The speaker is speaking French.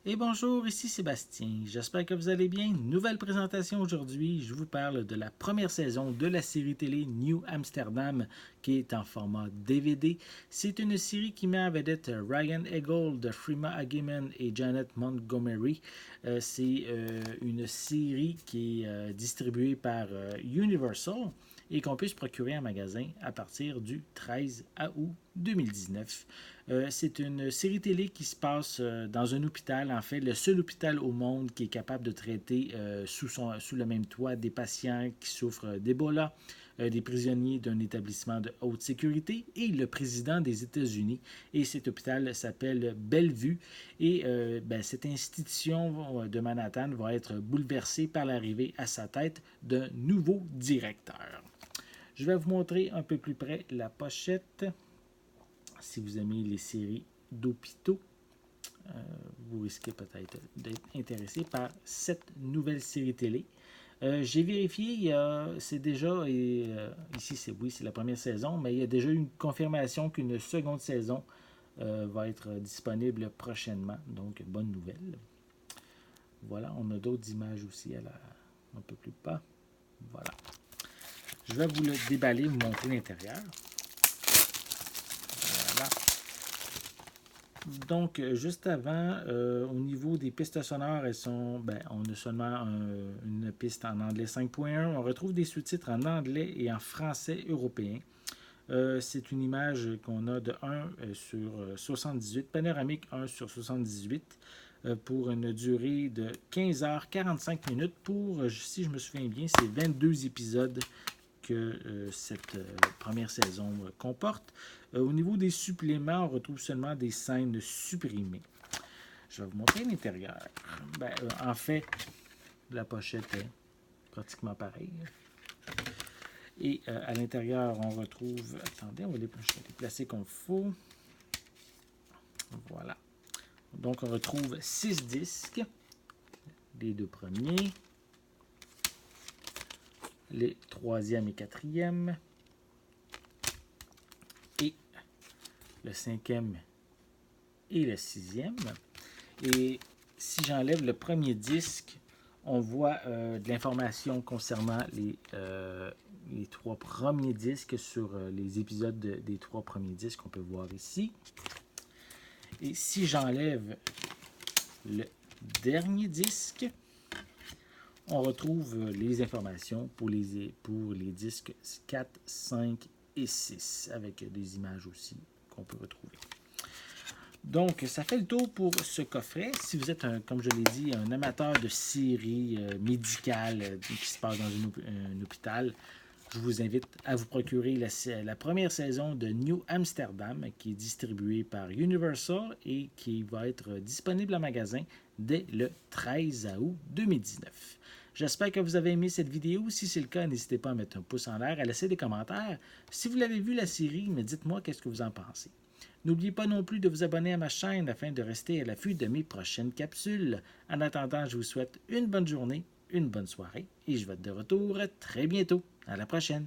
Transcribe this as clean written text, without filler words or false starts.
Et bonjour, ici Sébastien. J'espère que vous allez bien. Nouvelle présentation aujourd'hui. Je vous parle de la première saison de la série télé New Amsterdam qui est en format DVD. C'est une série qui met en vedette Ryan Eggold, Freema Agyeman et Janet Montgomery. C'est une série qui est distribuée par Universal et qu'on peut se procurer en magasin à partir du 13 août 2019. C'est une série télé qui se passe dans un hôpital, en fait, le seul hôpital au monde qui est capable de traiter sous le même toit des patients qui souffrent d'Ebola, des prisonniers d'un établissement de haute sécurité et le président des États-Unis. Et cet hôpital s'appelle Bellevue. Et cette institution de Manhattan va être bouleversée par l'arrivée à sa tête d'un nouveau directeur. Je vais vous montrer un peu plus près la pochette. Si vous aimez les séries d'hôpitaux, vous risquez peut-être d'être intéressé par cette nouvelle série télé. J'ai vérifié, c'est déjà, ici c'est oui, c'est la première saison, mais il y a déjà une confirmation qu'une seconde saison va être disponible prochainement. Donc, bonne nouvelle. Voilà, on a d'autres images aussi un peu plus bas. Voilà. Je vais vous le déballer, vous montrer l'intérieur. Voilà. Donc, juste avant, au niveau des pistes sonores, on a seulement une piste en anglais 5.1. On retrouve des sous-titres en anglais et en français européen. C'est une image qu'on a de 1 sur 78, panoramique 1 sur 78, pour une durée de 15h45 minutes. Si je me souviens bien, c'est 22 épisodes que cette première saison comporte. Au niveau des suppléments, on retrouve seulement des scènes supprimées. Je vais vous montrer l'intérieur. En fait, la pochette est pratiquement pareille. Et à l'intérieur, on retrouve... Attendez, on va les placer comme il faut. Voilà. Donc, on retrouve 6 disques. Les deux premiers. Les troisième et quatrième. Et le cinquième et le sixième. Et si j'enlève le premier disque, on voit de l'information concernant les 3 premiers disques sur les épisodes des 3 premiers disques qu'on peut voir ici. Et si j'enlève le dernier disque, on retrouve les informations pour les disques 4, 5 et 6, avec des images aussi qu'on peut retrouver. Donc, ça fait le tour pour ce coffret. Si vous êtes, comme je l'ai dit, un amateur de séries médicales qui se passe dans un hôpital, je vous invite à vous procurer la première saison de New Amsterdam, qui est distribuée par Universal et qui va être disponible en magasin dès le 13 août 2019. J'espère que vous avez aimé cette vidéo. Si c'est le cas, n'hésitez pas à mettre un pouce en l'air, à laisser des commentaires. Si vous l'avez vu la série, mais dites-moi qu'est-ce que vous en pensez. N'oubliez pas non plus de vous abonner à ma chaîne afin de rester à l'affût de mes prochaines capsules. En attendant, je vous souhaite une bonne journée, une bonne soirée et je vais être de retour très bientôt. À la prochaine!